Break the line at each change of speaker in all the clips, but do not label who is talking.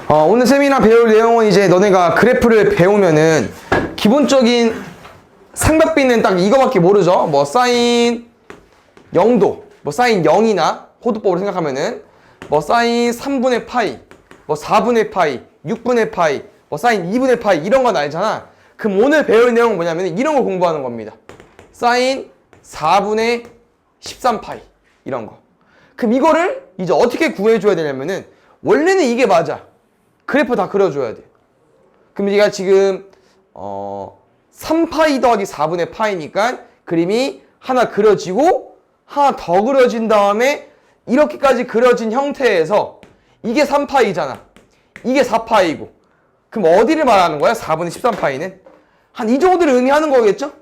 오늘 세미나 배울 내용은 이제 너네가 그래프를 배우면은 기본적인 삼각비는 딱 이거밖에 모르죠. 뭐 사인 0도, 뭐 사인 0이나 호두법으로 생각하면은 뭐 사인 3분의 파이, 뭐 4분의 파이, 6분의 파이, 뭐 사인 2분의 파이 이런 건 알잖아. 그럼 오늘 배울 내용은 뭐냐면 이런 걸 공부하는 겁니다. 사인 4분의 13파이 이런 거. 그럼 이거를 이제 어떻게 구해줘야 되냐면은 원래는 이게 맞아. 그래프 다 그려줘야 돼. 그럼 얘가 지금 3파이 더하기 4분의 파이니까 그림이 하나 그려지고 하나 더 그려진 다음에 이렇게까지 그려진 형태에서 이게 3파이잖아. 이게 4파이고. 그럼 어디를 말하는 거야? 4분의 13파이는? 한 이 정도를 의미하는 거겠죠?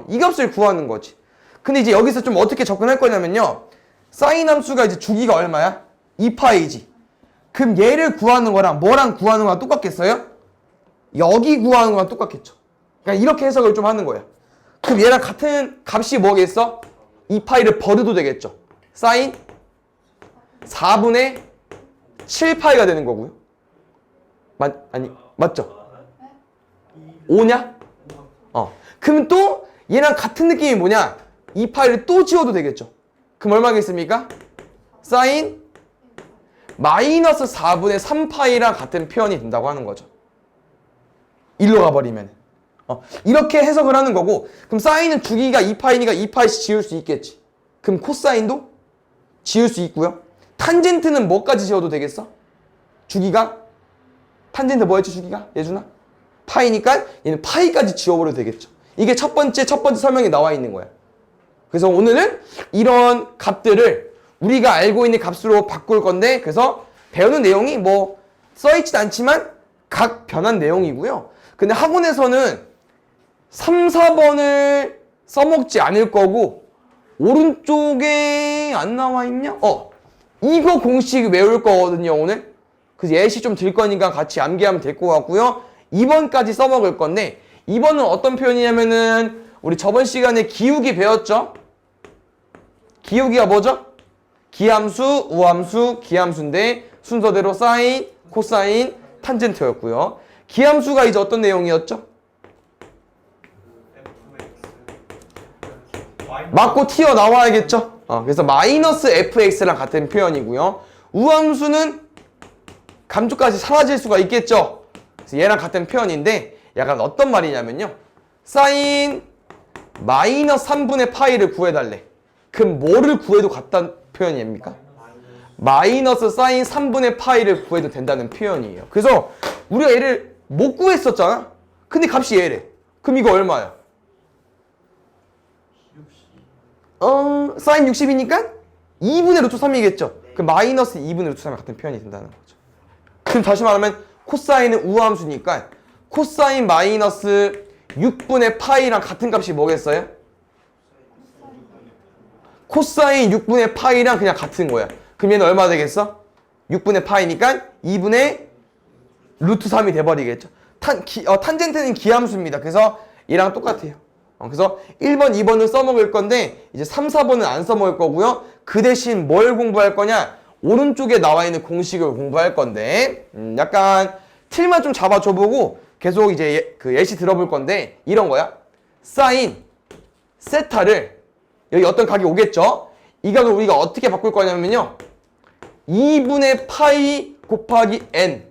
이 값을 구하는 거지. 근데 이제 여기서 좀 어떻게 접근할 거냐면요. 사인 함수가 이제 주기가 얼마야? 2파이지. 그럼 얘를 구하는 거랑 뭐랑 구하는 거랑 똑같겠어요? 여기 구하는 거랑 똑같겠죠. 그러니까 이렇게 해석을 좀 하는 거야. 그럼 얘랑 같은 값이 뭐겠어? 2파이를 버려도 되겠죠. 사인 4분의 7파이가 되는 거고요. 맞죠? 5냐? 그럼 또 얘랑 같은 느낌이 뭐냐? 2파이를 또 지워도 되겠죠. 그럼 얼마겠습니까? 사인 마이너스 4분의 3파이랑 같은 표현이 된다고 하는 거죠. 일로 가버리면. 이렇게 해석을 하는 거고, 그럼 사인은 주기가 2파이니까 2파이씩 지울 수 있겠지. 그럼 코사인도 지울 수 있고요. 탄젠트는 뭐까지 지워도 되겠어? 주기가? 탄젠트 뭐였지 주기가? 예준아? 파이니까 얘는 파이까지 지워버려도 되겠죠. 이게 첫 번째 설명에 나와 있는 거야. 그래서 오늘은 이런 값들을 우리가 알고 있는 값으로 바꿀 건데, 그래서 배우는 내용이 뭐 써있진 않지만 각 변한 내용이고요. 근데 학원에서는 3, 4번을 써먹지 않을 거고, 오른쪽에 안 나와 있냐? 이거 공식 외울 거거든요, 오늘. 그래서 예시 좀 들 거니까 같이 암기하면 될 것 같고요. 2번까지 써먹을 건데, 2번은 어떤 표현이냐면은 우리 저번 시간에 기울기 배웠죠? 기울기가 뭐죠? 기함수, 우함수, 기함수인데 순서대로 사인, 코사인, 탄젠트였고요. 기함수가 이제 어떤 내용이었죠? 맞고 튀어나와야겠죠? 그래서 마이너스 fx랑 같은 표현이고요. 우함수는 감쪽까지 사라질 수가 있겠죠? 그래서 얘랑 같은 표현인데 약간 어떤 말이냐면요. 사인 마이너스 3분의 파이를 구해달래. 그럼 뭐를 구해도 같다는 표현입니까? 마이너스 사인 3분의 파이를 구해도 된다는 표현이에요. 그래서 우리가 얘를 못 구했었잖아? 근데 값이 얘래. 그럼 이거 얼마야? 사인 60이니까 2분의 루트 3이겠죠? 그럼 마이너스 2분의 루트 3이 같은 표현이 된다는 거죠. 그럼 다시 말하면 코사인은 우함수니까 코사인 마이너스 6분의 파이랑 같은 값이 뭐겠어요? 코사인 6분의 파이랑 그냥 같은 거야. 그럼 얘는 얼마 되겠어? 6분의 파이니까 2분의 루트 3이 돼버리겠죠. 탄젠트는 기함수입니다. 그래서 얘랑 똑같아요. 그래서 1번, 2번을 써먹을 건데 이제 3, 4번은 안 써먹을 거고요. 그 대신 뭘 공부할 거냐? 오른쪽에 나와 있는 공식을 공부할 건데 약간 틀만 좀 잡아줘보고 계속 이제 그 예시 들어볼 건데 이런 거야. 사인 세타를 여기 어떤 각이 오겠죠? 이 각을 우리가 어떻게 바꿀 거냐면요. 2분의 파이 곱하기 n.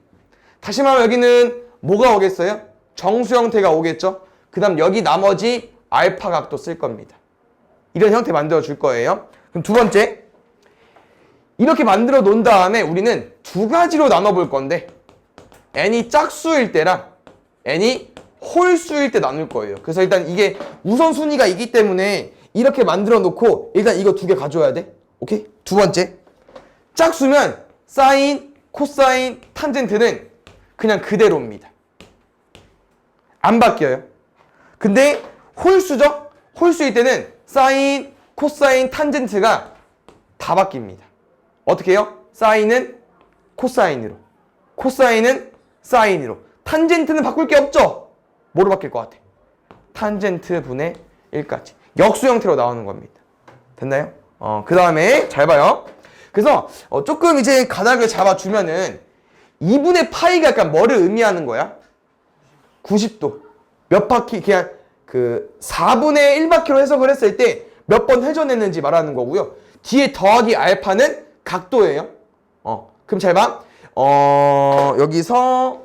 다시 말하면 여기는 뭐가 오겠어요? 정수 형태가 오겠죠? 그 다음 여기 나머지 알파 각도 쓸 겁니다. 이런 형태 만들어 줄 거예요. 그럼 두 번째. 이렇게 만들어 놓은 다음에 우리는 두 가지로 나눠 볼 건데 n이 짝수일 때랑 n이 홀수일 때 나눌 거예요. 그래서 일단 이게 우선순위가 있기 때문에 이렇게 만들어 놓고 일단 이거 두 개 가져와야 돼. 오케이? 두 번째. 짝수면 사인, 코사인, 탄젠트는 그냥 그대로입니다. 안 바뀌어요. 근데 홀수죠? 홀수일 때는 사인, 코사인, 탄젠트가 다 바뀝니다. 어떻게 해요? 사인은 코사인으로, 코사인은 사인으로. 탄젠트는 바꿀 게 없죠? 뭐로 바뀔 것 같아? 탄젠트 분의 1까지. 역수 형태로 나오는 겁니다. 됐나요? 그 다음에 잘 봐요. 그래서 조금 이제 가닥을 잡아주면은 2분의 파이가 약간 뭐를 의미하는 거야? 90도. 몇 바퀴, 그냥 그 4분의 1바퀴로 해석을 했을 때 몇 번 회전했는지 말하는 거고요. 뒤에 더하기 알파는 각도예요. 그럼 잘 봐. 여기서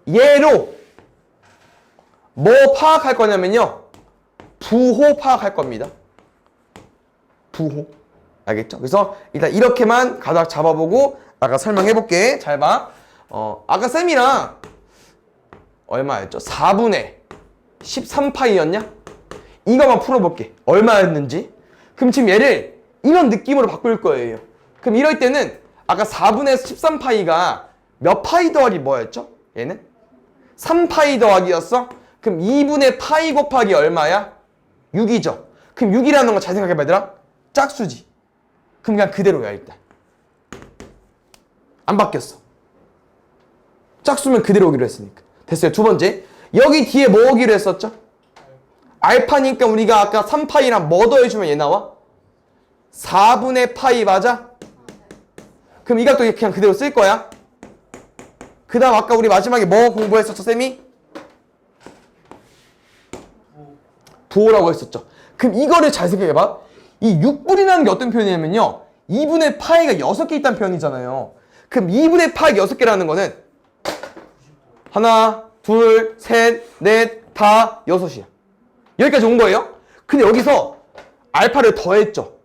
얘로 뭐 파악할 거냐면요. 부호 파악할 겁니다. 부호. 알겠죠? 그래서 일단 이렇게만 가닥 잡아보고 아까 설명해 볼게. 잘 봐. 아까 쌤이랑 얼마였죠? 4분의 13파이였냐? 이거만 풀어볼게. 얼마였는지. 그럼 지금 얘를 이런 느낌으로 바꿀 거예요. 그럼 이럴 때는 아까 4분의 13파이가 몇 파이 더하기 뭐였죠? 얘는? 3파이 더하기였어? 그럼 2분의 파이 곱하기 얼마야? 6이죠. 그럼 6이라는 거 잘 생각해봐 얘들아. 짝수지. 그럼 그냥 그대로야 일단. 안 바뀌었어. 짝수면 그대로 오기로 했으니까. 됐어요. 두 번째. 여기 뒤에 뭐 오기로 했었죠? 알파니까 우리가 아까 3파이랑 뭐 더해주면 얘 나와? 4분의 파이 맞아? 그럼 이 각도 그냥 그대로 쓸 거야. 그 다음 아까 우리 마지막에 뭐 공부했었죠 쌤이? 부호라고 했었죠. 그럼 이거를 잘 생각해봐. 이 6분이라는 게 어떤 표현이냐면요. 2분의 파이가 6개 있다는 표현이잖아요. 그럼 2분의 파이가 6개라는 거는 하나, 둘, 셋, 넷, 다 6이야. 여기까지 온 거예요. 근데 여기서 알파를 더했죠.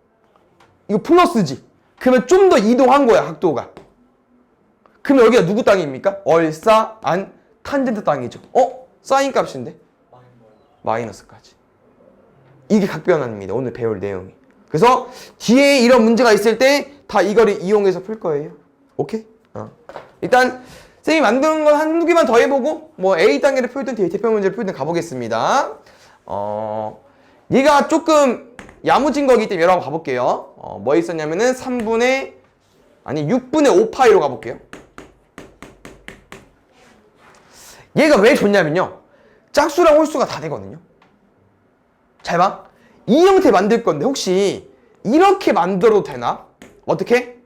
이거 플러스지. 그러면 좀 더 이동한 거야, 각도가. 그러면 여기가 누구 땅입니까? 얼사, 안, 탄젠트 땅이죠. 사인 값인데? 마이너스까지. 이게 각변환입니다. 오늘 배울 내용이. 그래서 뒤에 이런 문제가 있을 때 다 이거를 이용해서 풀 거예요. 오케이? 일단 쌤이 만드는 건 한두 개만 더 해보고 뭐 A 단계를 풀든 대표 문제를 풀든 가보겠습니다. 얘가 조금 야무진 거기 때문에 여러 번 가볼게요. 뭐 있었냐면은 6분의 5파이로 가볼게요. 얘가 왜 좋냐면요. 짝수랑 홀수가 다 되거든요. 잘 봐. 이 형태 만들 건데 혹시 이렇게 만들어도 되나? 어떻게?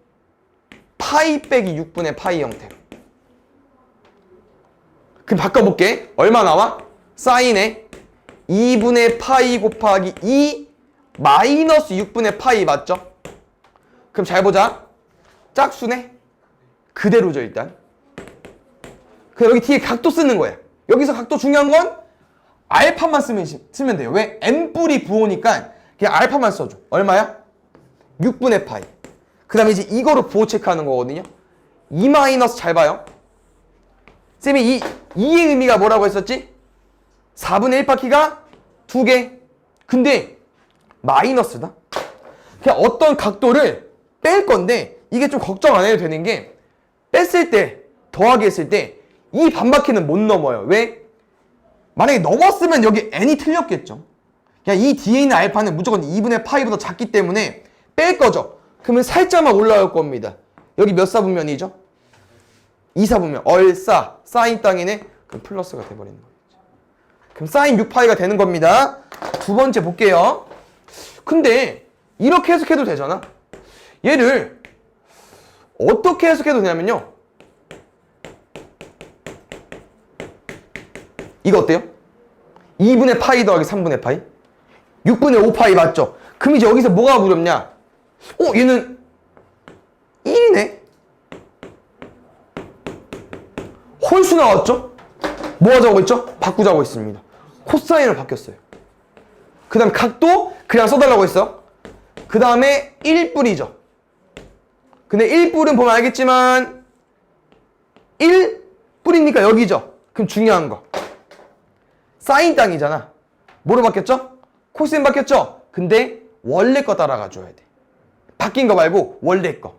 파이 빼기 6분의 파이 형태로. 그럼 바꿔볼게. 얼마 나와? 사인에 2분의 파이 곱하기 2 마이너스 6분의 파이 맞죠? 그럼 잘 보자. 짝수네? 그대로죠 일단. 그럼 여기 뒤에 각도 쓰는 거야. 여기서 각도 중요한 건 알파만 쓰면 돼요. 왜? n뿔이 부호니까 그냥 알파만 써줘. 얼마야? 6분의 파이. 그 다음에 이제 이거로 부호 체크하는 거거든요. 2 마이너스 잘 봐요. 쌤이 이의 의미가 뭐라고 했었지? 4분의 1바퀴가 2개. 근데 마이너스다. 그냥 어떤 각도를 뺄 건데 이게 좀 걱정 안 해도 되는 게 뺐을 때 더하기 했을 때 이 반바퀴는 못 넘어요. 왜? 만약에 넘었으면 여기 n이 틀렸겠죠. 그냥 이 뒤에 있는 알파는 무조건 2분의 파이보다 작기 때문에 뺄 거죠. 그러면 살짝만 올라올 겁니다. 여기 몇 사분면이죠? 2사분면. 얼싸 사인 땅이네. 그럼 플러스가 돼버리는 거죠. 그럼 사인 6파이가 되는 겁니다. 두 번째 볼게요. 근데 이렇게 해석해도 되잖아. 얘를 어떻게 해석해도 되냐면요. 이거 어때요? 2분의 파이 더하기 3분의 파이? 6분의 5파이 맞죠? 그럼 이제 여기서 뭐가 무렵냐? 얘는 1이네? 홀수 나왔죠? 뭐 하자고 했죠? 바꾸자고 했습니다. 코사인으로 바뀌었어요. 그 다음 각도 그냥 써달라고 했어. 그 다음에 1뿔이죠. 근데 1뿔은 보면 알겠지만 1뿔이니까 여기죠. 그럼 중요한 거. 사인 땅이잖아. 뭐로 바뀌었죠? 코사인 바뀌었죠? 근데 원래 거 따라가 줘야 돼. 바뀐 거 말고 원래 거.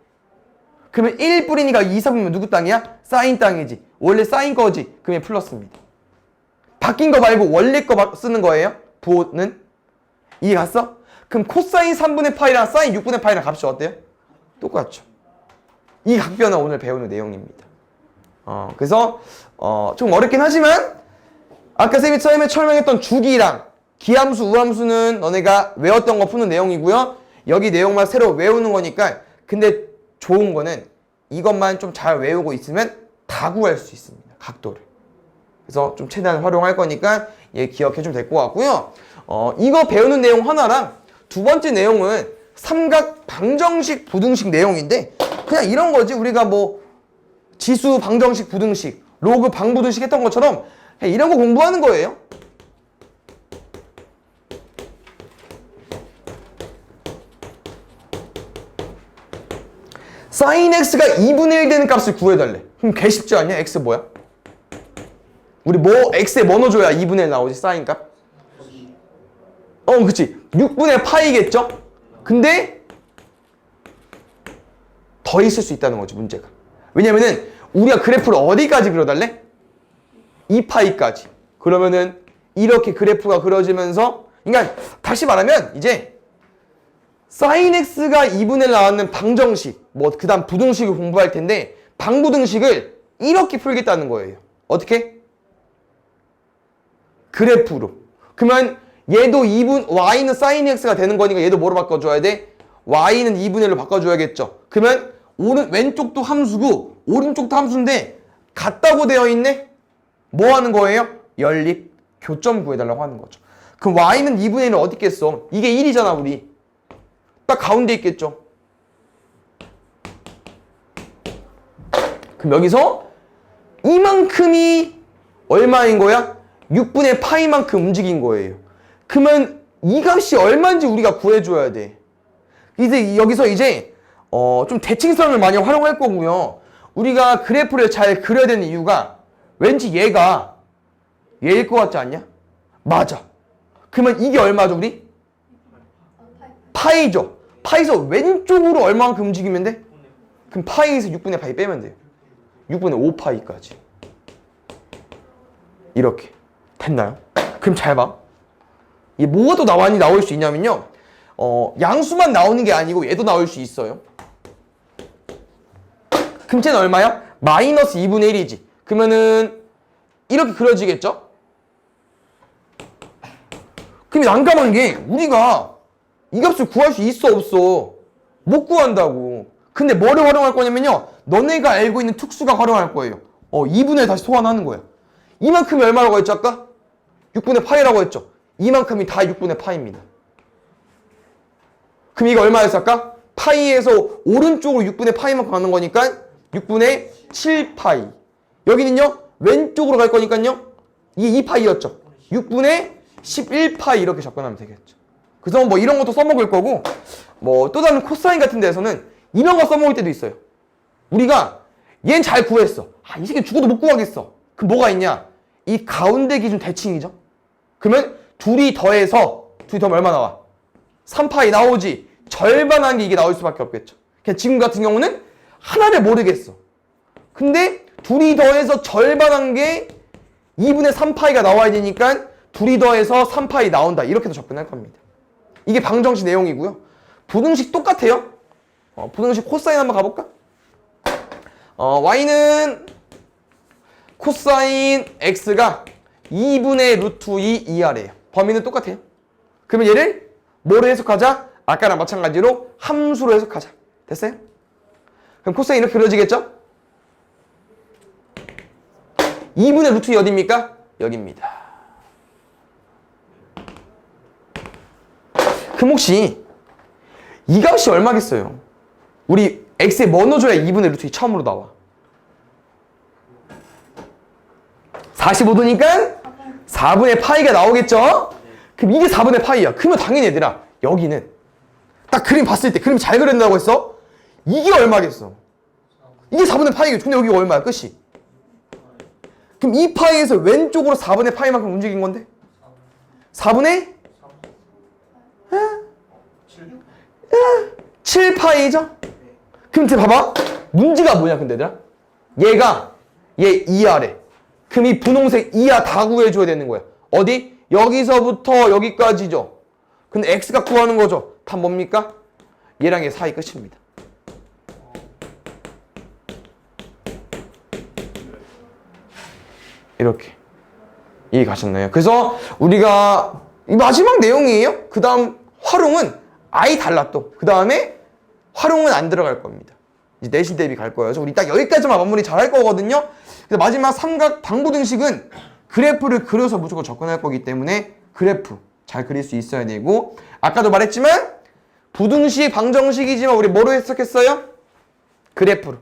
그러면 1뿔이니까 2사분면 누구 땅이야? 사인 땅이지. 원래 사인 거지. 그러면 플러스입니다. 바뀐 거 말고 원래 거 쓰는 거예요. 부호는. 이해 갔어? 그럼 코사인 3분의 파이랑 사인 6분의 파이랑 값이 어때요? 똑같죠. 이 각변은 오늘 배우는 내용입니다. 그래서 좀 어렵긴 하지만 아까 쌤이 처음에 설명했던 주기랑 기함수, 우함수는 너네가 외웠던 거 푸는 내용이고요. 여기 내용만 새로 외우는 거니까. 근데 좋은 거는 이것만 좀 잘 외우고 있으면 다 구할 수 있습니다. 각도를. 그래서 좀 최대한 활용할 거니까 얘 기억해 주면 될 것 같고요. 이거 배우는 내용 하나랑 두 번째 내용은 삼각 방정식 부등식 내용인데 그냥 이런 거지. 우리가 뭐 지수 방정식 부등식, 로그 방부등식 했던 것처럼 그냥 이런 거 공부하는 거예요. sin x가 2분의 1 되는 값을 구해달래. 그럼 개 쉽지 않냐? x 뭐야? 우리 뭐 x에 뭐 넣어줘야 2분의 1 나오지? sin 값? 그치. 6분의 파이겠죠? 근데 더 있을 수 있다는 거지, 문제가. 왜냐면은 우리가 그래프를 어디까지 그려달래? 2파이까지. 그러면은 이렇게 그래프가 그려지면서, 그러니까 다시 말하면 이제 sin x가 2분의 1 나왔는 방정식, 뭐 그 다음 부등식을 공부할 텐데 방부등식을 이렇게 풀겠다는 거예요. 어떻게? 그래프로. 그러면 얘도 2분, y는 sin x가 되는 거니까 얘도 뭐로 바꿔줘야 돼? y는 2분의 1로 바꿔줘야겠죠. 그러면 왼쪽도 함수고 오른쪽도 함수인데 같다고 되어 있네? 뭐 하는 거예요? 연립, 교점 구해달라고 하는 거죠. 그럼 y는 2분의 1은 어디 있겠어? 이게 1이잖아, 우리. 딱 가운데 있겠죠. 그럼 여기서 이만큼이 얼마인 거야? 6분의 파이만큼 움직인 거예요. 그러면 이 값이 얼마인지 우리가 구해줘야 돼. 이제 여기서 이제 좀 대칭성을 많이 활용할 거고요. 우리가 그래프를 잘 그려야 되는 이유가 왠지 얘가 얘일 것 같지 않냐? 맞아. 그러면 이게 얼마죠, 우리? 파이죠. 파이에서 왼쪽으로 얼마만큼 움직이면 돼? 그럼 파이에서 6분의 파이 빼면 돼요. 6분의 5파이까지. 이렇게. 됐나요? 그럼 잘 봐. 이게 뭐가 또 많이 나올 수 있냐면요. 양수만 나오는 게 아니고 얘도 나올 수 있어요. 그럼 쟤는 얼마야? 마이너스 2분의 1이지. 그러면은 이렇게 그려지겠죠? 그럼 난감한 게 우리가 이 값을 구할 수 있어 없어? 못 구한다고. 근데 뭐를 활용할 거냐면요. 너네가 알고 있는 특수가 활용할 거예요. 2분의 1 다시 소환하는 거야. 이만큼이 얼마라고 했죠 아까? 6분의 파이라고 했죠. 이만큼이 다 6분의 파이입니다. 그럼 이거 얼마였어 아까? 파이에서 오른쪽으로 6분의 파이만큼 가는 거니까 6분의 7파이. 여기는요. 왼쪽으로 갈 거니까요. 이게 2파이였죠. 6분의 11파이 이렇게 접근하면 되겠죠. 그래서 뭐 이런 것도 써먹을 거고 뭐 또 다른 코사인 같은 데서는 이런 거 써먹을 때도 있어요. 우리가 얘는 잘 구했어. 이 새끼 죽어도 못 구하겠어. 그럼 뭐가 있냐? 이 가운데 기준 대칭이죠. 그러면 둘이 더하면 얼마 나와? 3파이 나오지. 절반한 게 이게 나올 수밖에 없겠죠. 그냥 지금 같은 경우는 하나를 모르겠어. 근데 둘이 더해서 절반한 게 2분의 3파이가 나와야 되니까 둘이 더해서 3파이 나온다. 이렇게도 접근할 겁니다. 이게 방정식 내용이고요. 부등식 똑같아요. 부등식 코사인 한번 가볼까? y는 코사인 x가 2분의 루트 2 2r이에요. 범위는 똑같아요. 그러면 얘를 뭐로 해석하자? 아까랑 마찬가지로 함수로 해석하자. 됐어요? 그럼 코사인 이렇게 그려지겠죠? 2분의 루트 2 어디입니까? 여기입니다. 그럼 혹시 이 값이 얼마겠어요? 우리 x에 뭐 넣어줘야 2분의 루트 2 처음으로 나와? 45도니까 4분의 파이가 나오겠죠? 그럼 이게 4분의 파이야. 그러면 당연히 얘들아 여기는 딱 그림 봤을 때 그림 잘 그린다고 했어? 이게 얼마겠어? 이게 4분의 파이겠죠. 근데 여기가 얼마야? 끝이. 그럼 이 파이에서 왼쪽으로 4분의 파이만큼 움직인 건데? 4분의 7파이죠? 그럼 이제 봐봐. 문제가 뭐냐 근데 얘들아? 얘 이하래. 그럼 이 분홍색 이하 다 구해줘야 되는 거야. 어디? 여기서부터 여기까지죠. 근데 x가 구하는 거죠. 답 뭡니까? 얘랑 얘 사이 끝입니다. 이렇게 이해 가셨나요? 그래서 우리가 이 마지막 내용이에요. 그 다음 활용은 아예 달라 또. 그 다음에 활용은 안 들어갈 겁니다. 이제 내신 대비 갈 거예요. 그래서 우리 딱 여기까지만 마무리 잘 할 거거든요. 그래서 마지막 삼각 방부등식은 그래프를 그려서 무조건 접근할 거기 때문에 그래프 잘 그릴 수 있어야 되고, 아까도 말했지만 부등식, 방정식이지만 우리 뭐로 해석했어요? 그래프로.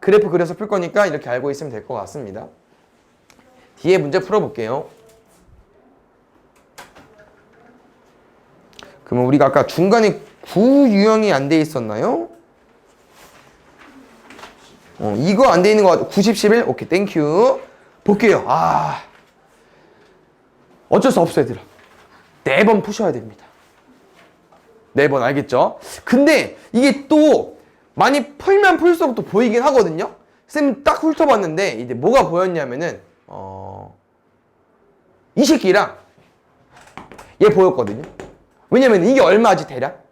그래프 그려서 풀 거니까 이렇게 알고 있으면 될 것 같습니다. 뒤에 문제 풀어볼게요. 그러면 우리가 아까 중간에 구 유형이 안 돼 있었나요? 이거 안 돼 있는 거 같아. 90, 11? 오케이, 땡큐. 볼게요. 어쩔 수 없어, 얘들아. 4번 푸셔야 됩니다. 4번, 알겠죠? 근데 이게 또 많이 풀면 풀수록 또 보이긴 하거든요? 쌤 딱 훑어봤는데, 이제 뭐가 보였냐면은, 이 새끼랑 얘 보였거든요? 왜냐면 이게 얼마지, 대략?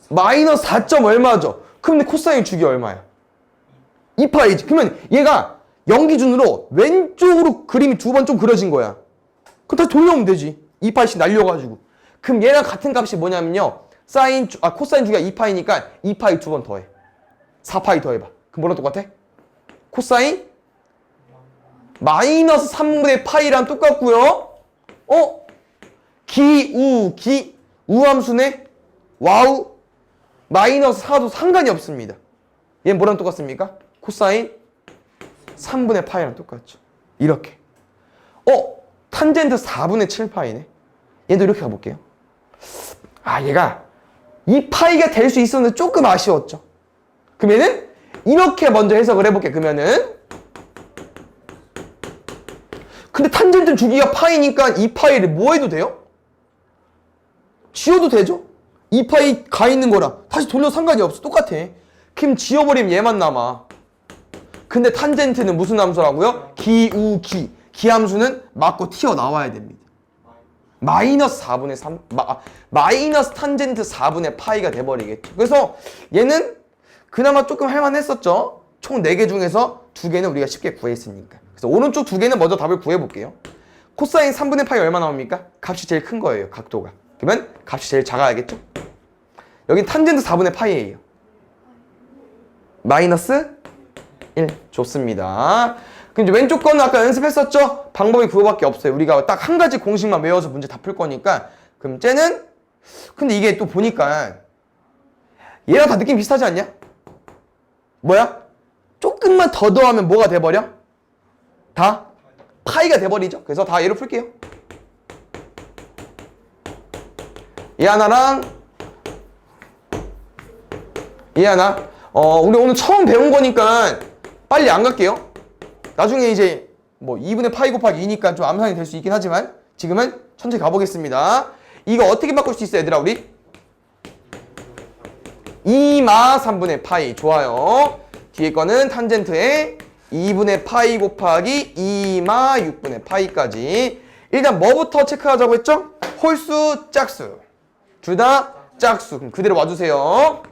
마이너스 4점 얼마죠? 그럼 코사인 주기 얼마야? 2파이지. 그러면 얘가 0 기준으로 왼쪽으로 그림이 2번 좀 그려진 거야. 그럼 다시 돌려오면 되지. 2파이씩 날려가지고. 그럼 얘랑 같은 값이 뭐냐면요. 코사인 주기가 2파이니까 2파이 2번 더해. 4파이 더해봐. 그럼 뭐랑 똑같아? 코사인 마이너스 3분의 파이랑 똑같고요. 우함수네? 와우. 마이너스 4도 상관이 없습니다. 얘는 뭐랑 똑같습니까? 코사인 3분의 파이랑 똑같죠. 이렇게. 탄젠트 4분의 7파이네. 얘도 이렇게 가볼게요. 얘가 2파이가 될 수 있었는데 조금 아쉬웠죠. 그러면은 이렇게 먼저 해석을 해볼게. 그러면은 근데 탄젠트 주기가 파이니까 2파이를 뭐 해도 돼요? 지워도 되죠? 2파이 가 있는 거라 다시 돌려 상관이 없어. 똑같아. 그럼 지워버리면 얘만 남아. 근데 탄젠트는 무슨 함수라고요? 기함수는 맞고 튀어나와야 됩니다. 마이너스 4분의 3, 마이너스 탄젠트 4분의 파이가 돼버리겠죠. 그래서 얘는 그나마 조금 할만했었죠. 총 4개 중에서 2개는 우리가 쉽게 구했으니까. 그래서 오른쪽 2개는 먼저 답을 구해볼게요. 코사인 3분의 파이 얼마 나옵니까? 값이 제일 큰 거예요, 각도가. 그러면 값이 제일 작아야겠죠? 여긴 탄젠트 4분의 파이예요. 마이너스 1. 좋습니다. 그럼 이제 왼쪽 거는 아까 연습했었죠? 방법이 그거밖에 없어요. 우리가 딱 한 가지 공식만 외워서 문제 다 풀 거니까. 그럼 쟤는 근데 이게 또 보니까 얘랑 다 느낌 비슷하지 않냐? 뭐야? 조금만 더 더하면 뭐가 돼버려? 다 파이가 돼버리죠. 그래서 다 얘로 풀게요. 얘 하나랑 얘 하나. 우리 오늘 처음 배운 거니까 빨리 안 갈게요. 나중에 이제 뭐 2분의 파이 곱하기 2니까 좀 암산이 될 수 있긴 하지만 지금은 천천히 가보겠습니다. 이거 어떻게 바꿀 수 있어, 얘들아, 우리? 2마 3분의 파이. 좋아요. 뒤에 거는 탄젠트에 2분의 파이 곱하기 2마 6분의 파이까지. 일단 뭐부터 체크하자고 했죠? 홀수, 짝수. 둘 다 짝수. 그럼 그대로 와주세요.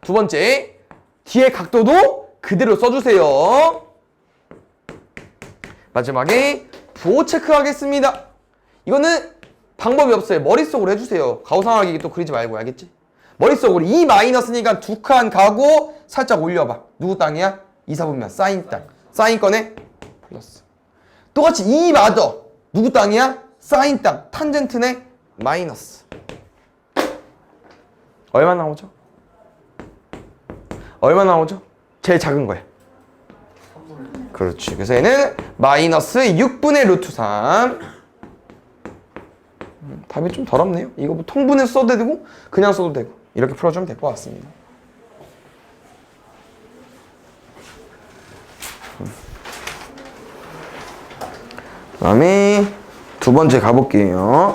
두 번째, 뒤에 각도도 그대로 써주세요. 마지막에 부호 체크하겠습니다. 이거는 방법이 없어요. 머릿속으로 해주세요. 가오상하게 또 그리지 말고, 알겠지? 머릿속으로 2 마이너스니까 2칸 가고 살짝 올려봐. 누구 땅이야? 2, 4분면 사인 땅. 사인 꺼내? 플러스. 똑같이 2 마더. 누구 땅이야? 사인 땅. 탄젠트네? 마이너스. 얼마 나오죠? 얼마 나오죠? 제일 작은 거야. 그렇지. 그래서 얘는 마이너스 6분의 루트 3. 답이 좀 더럽네요. 이거 뭐 통분해서 써도 되고 그냥 써도 되고 이렇게 풀어주면 될 것 같습니다. 그 다음에 두 번째 가볼게요.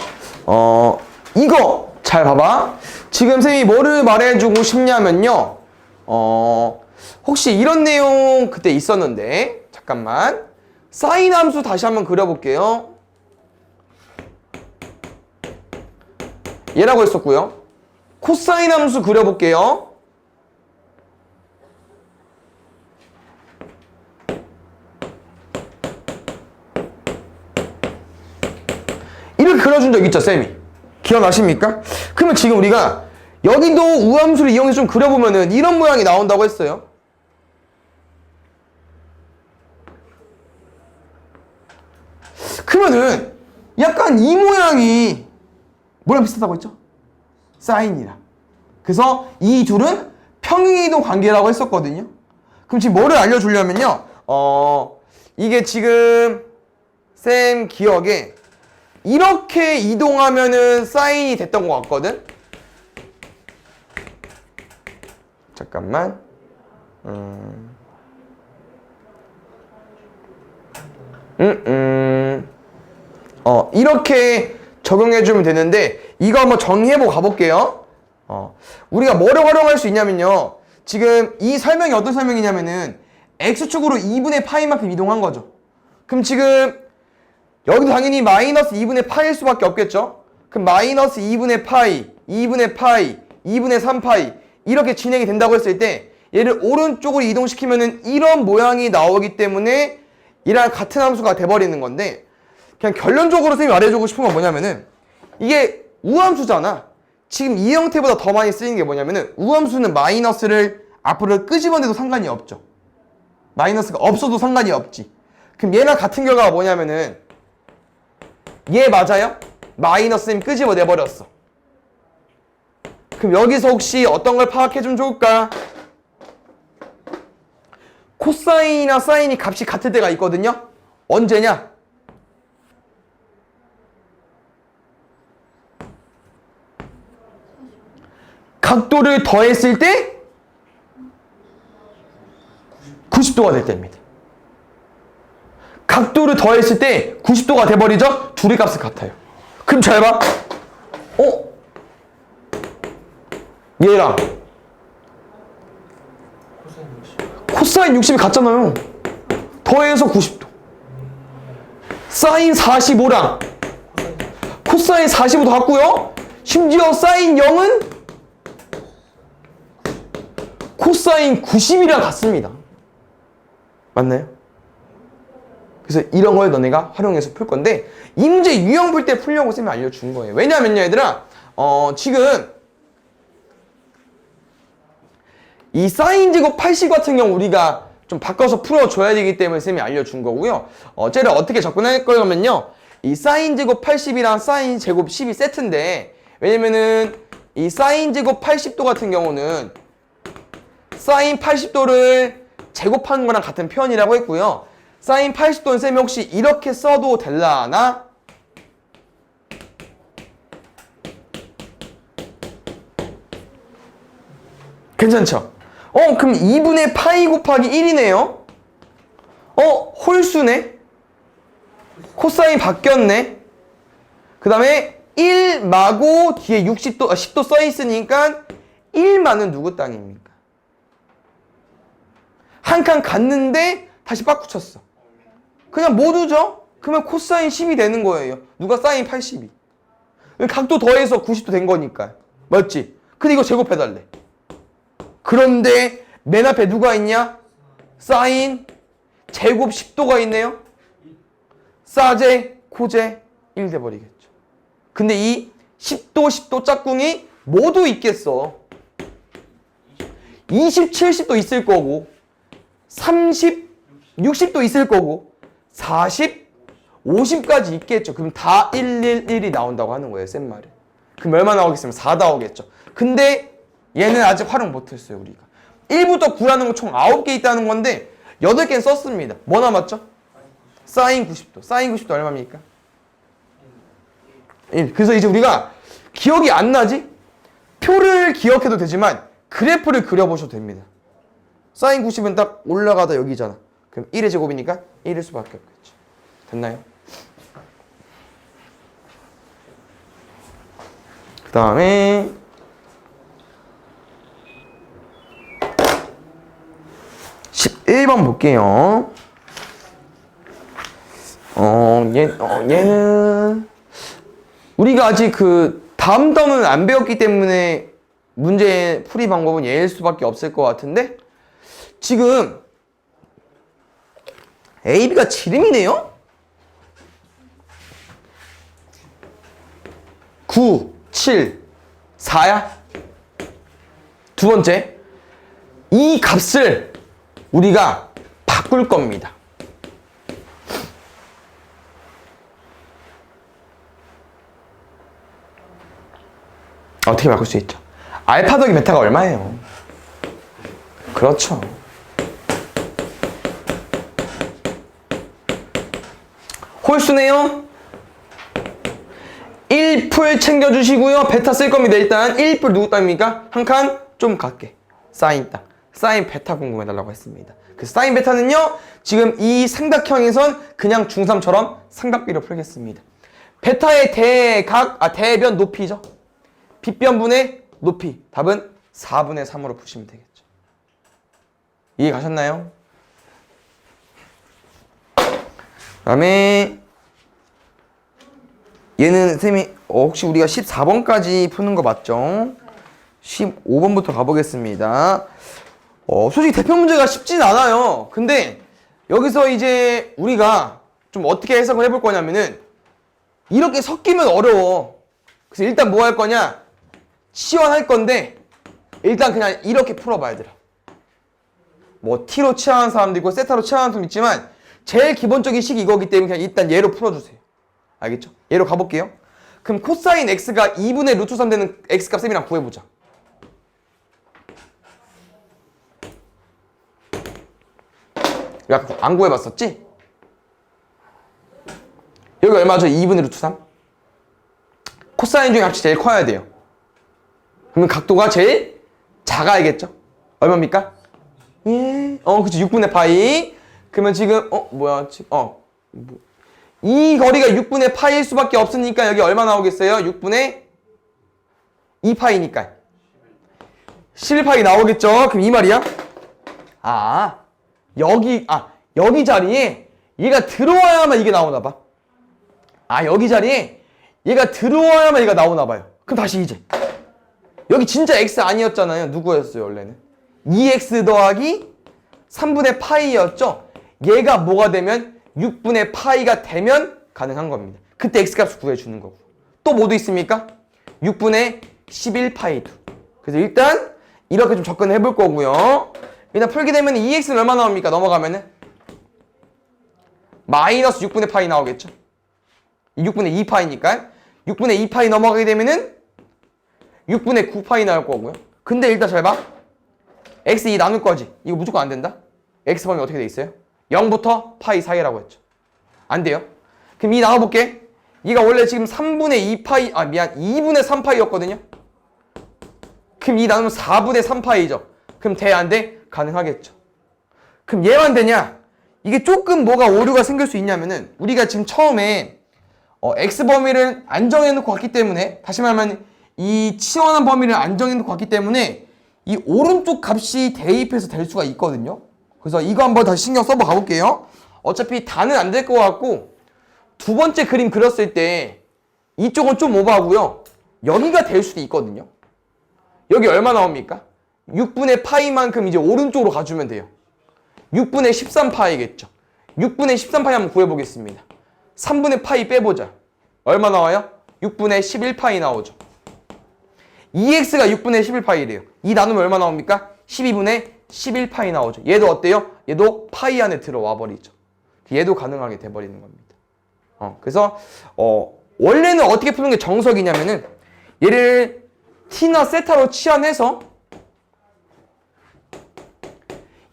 이거 잘 봐봐. 지금 쌤이 뭐를 말해주고 싶냐면요. 혹시 이런 내용 그때 있었는데 잠깐만. 사인 함수 다시 한번 그려볼게요. 얘라고 했었고요. 코사인 함수 그려볼게요. 이렇게 그려준 적 있죠, 쌤이? 기억나십니까? 그러면 지금 우리가 여기도 우함수를 이용해서 좀 그려보면은 이런 모양이 나온다고 했어요. 그러면은 약간 이 모양이 뭐랑 비슷하다고 했죠? 사인이랑. 그래서 이 둘은 평행이동 관계라고 했었거든요. 그럼 지금 뭐를 알려주려면요. 이게 지금 쌤 기억에 이렇게 이동하면은 사인이 됐던 것 같거든? 잠깐만. 이렇게 적용해주면 되는데, 이거 한번 정리해보고 가볼게요. 우리가 뭐를 활용할 수 있냐면요. 지금 이 설명이 어떤 설명이냐면은, x축으로 2분의 파이만큼 이동한 거죠. 그럼 지금, 여기도 당연히 마이너스 2분의 파일 수밖에 없겠죠? 그럼 마이너스 2분의 파이, 2분의 파이, 2분의 3파이, 이렇게 진행이 된다고 했을 때, 얘를 오른쪽으로 이동시키면은 이런 모양이 나오기 때문에, 이랑 같은 함수가 돼버리는 건데, 그냥 결론적으로 선생님이 말해주고 싶은 건 뭐냐면은, 이게 우함수잖아. 지금 이 형태보다 더 많이 쓰이는 게 뭐냐면은, 우함수는 마이너스를 앞으로 끄집어내도 상관이 없죠. 마이너스가 없어도 상관이 없지. 그럼 얘랑 같은 결과가 뭐냐면은, 얘 맞아요? 마이너스 쌤 끄집어내버렸어. 그럼 여기서 혹시 어떤 걸 파악해주면 좋을까? 코사인이나 사인이 값이 같을 때가 있거든요. 언제냐? 각도를 더했을 때 90도가 될 때입니다. 각도를 더했을 때 90도가 돼버리죠? 둘의 값은 같아요. 그럼 잘 봐. 얘랑 코사인 60이 같잖아요. 더해서 90도. 사인 45랑 코사인 45도 같고요. 심지어 사인 0은 코사인 90이랑 같습니다. 맞나요? 그래서 이런 걸 너네가 활용해서 풀 건데, 이 문제 유형 풀 때 풀려고 쌤이 알려준 거예요. 왜냐면요, 얘들아, 지금 이 사인 제곱 80 같은 경우 우리가 좀 바꿔서 풀어줘야 되기 때문에 쌤이 알려준 거고요. 쟤를 어떻게 접근할 거냐면요, 이 사인 제곱 80이랑 사인 제곱 10이 세트인데, 왜냐면은 이 사인 제곱 80도 같은 경우는 사인 80도를 제곱하는 거랑 같은 표현이라고 했고요. 사인 80도는 쌤이 혹시 이렇게 써도 될라나? 괜찮죠? 그럼 2분의 파이 곱하기 1이네요? 홀수네? 코사인 바뀌었네? 그 다음에 1 마고 뒤에 60도, 10도 써있으니까 1만은 누구 땅입니까? 한 칸 갔는데 다시 바꾸쳤어. 그냥 모두죠? 그러면 코사인 10이 되는 거예요. 누가 사인 80이. 각도 더해서 90도 된 거니까. 맞지? 근데 이거 제곱해달래. 그런데 맨 앞에 누가 있냐? 사인 제곱 10도가 있네요. 사제, 코제 1 돼버리겠죠. 근데 이 10도, 10도 짝꿍이 모두 있겠어. 20, 70도 있을 거고, 30, 60도 있을 거고, 40, 50까지 있겠죠. 그럼 다 111이 나온다고 하는 거예요, 쌤 말은. 그럼 얼마 나오겠으면 4 나오겠죠. 근데 얘는 아직 활용 못했어요, 우리가. 1부터 9라는 거 총 9개 있다는 건데 8개는 썼습니다. 뭐 남았죠? 사인 90도. 사인 90도 얼마입니까? 1. 그래서 이제 우리가 기억이 안 나지? 표를 기억해도 되지만 그래프를 그려보셔도 됩니다. 사인 90은 딱 올라가다 여기잖아. 그럼 1의 제곱이니까 1일 수밖에 없겠죠. 됐나요? 그 다음에 11번 볼게요. 얘는 우리가 아직 그 다음 단원을 안 배웠기 때문에 문제 풀이 방법은 얘일 수밖에 없을 것 같은데, 지금 A, B가 지름이네요? 9, 7, 4야? 두 번째, 이 값을 우리가 바꿀 겁니다. 어떻게 바꿀 수 있죠? 알파 더하기 베타가 얼마예요? 그렇죠. 홀수네요. 1풀 챙겨주시고요. 베타 쓸 겁니다. 일단 1풀 누구 땅입니까? 한 칸 좀 갖게. 사인 땅. 사인 베타 궁금해달라고 했습니다. 그 사인 베타는요, 지금 이 삼각형에선 그냥 중3처럼 삼각비로 풀겠습니다. 베타의 대변 높이죠. 빗변분의 높이. 답은 4분의 3으로 푸시면 되겠죠. 이해 가셨나요? 그 다음에 얘는 쌤이 혹시 우리가 14번까지 푸는 거 맞죠? 15번부터 가보겠습니다. 솔직히 대표 문제가 쉽진 않아요. 근데 여기서 이제 우리가 좀 어떻게 해석을 해볼 거냐면은 이렇게 섞이면 어려워. 그래서 일단 뭐 할 거냐? 치환할 건데 일단 그냥 이렇게 풀어봐 얘들아. 뭐 T로 치환하는 사람도 있고 세타로 치환하는 사람도 있지만 제일 기본적인 식이 이거기 때문에 그냥 일단 얘로 풀어주세요. 알겠죠? 얘로 가볼게요. 그럼 코사인 x가 2분의 루트 3 되는 x값 쌤이랑 구해보자. 야, 안 구해봤었지? 여기 얼마죠? 2분의 루트 3? 코사인 중에 값이 제일 커야 돼요. 그러면 각도가 제일 작아야겠죠? 얼마입니까? 예. 그치. 6분의 파이. 그러면 지금, 이 거리가 6분의 파이일 수밖에 없으니까 여기 얼마 나오겠어요? 6분의 2파이니까. 11파이 나오겠죠? 그럼 이 말이야? 여기 자리에 얘가 들어와야만 이게 나오나봐. 여기 자리에 얘가 들어와야만 얘가 나오나봐요. 그럼 다시 이제. 여기 진짜 x 아니었잖아요. 누구였어요, 원래는? 2x 더하기 3분의 파이였죠? 얘가 뭐가 되면 6분의 파이가 되면 가능한 겁니다. 그때 x값을 구해주는 거고. 또 뭐도 있습니까? 6분의 11파이도. 그래서 일단 이렇게 좀 접근을 해볼 거고요. 일단 풀게 되면 2x는 얼마 나옵니까? 넘어가면은 마이너스 6분의 파이 나오겠죠? 6분의 2파이니까 6분의 2파이 넘어가게 되면은 6분의 9파이 나올 거고요. 근데 일단 잘 봐. x 2 나눌 거지. 이거 무조건 안 된다. x 범위 어떻게 돼 있어요? 0부터 파이 사이라고 했죠. 안 돼요. 그럼 이 나눠볼게. 얘가 원래 지금 3분의 2파이 2분의 3파이였거든요. 그럼 이 나누면 4분의 3파이죠. 그럼 돼? 안 돼? 가능하겠죠. 그럼 얘만 되냐? 이게 조금 뭐가 오류가 생길 수 있냐면은 우리가 지금 처음에 x 범위를 안 정해놓고 왔기 때문에, 다시 말하면 이 치환한 범위를 안 정해놓고 왔기 때문에 이 오른쪽 값이 대입해서 될 수가 있거든요. 그래서 이거 한번 다시 신경 써봐 가볼게요. 어차피 다는 안 될 것 같고 두 번째 그림 그렸을 때 이쪽은 좀 오버하고요. 여기가 될 수도 있거든요. 여기 얼마 나옵니까? 6분의 파이만큼 이제 오른쪽으로 가주면 돼요. 6분의 13파이겠죠. 6분의 13파이 한번 구해보겠습니다. 3분의 파이 빼보자. 얼마 나와요? 6분의 11파이 나오죠. 2x가 6분의 11파이래요. 이 나누면 얼마 나옵니까? 12분의 11파이 나오죠. 얘도 어때요? 얘도 파이 안에 들어와 버리죠. 얘도 가능하게 돼버리는 겁니다. 그래서 원래는 어떻게 푸는 게 정석이냐면은 얘를 t나 세타로 치환해서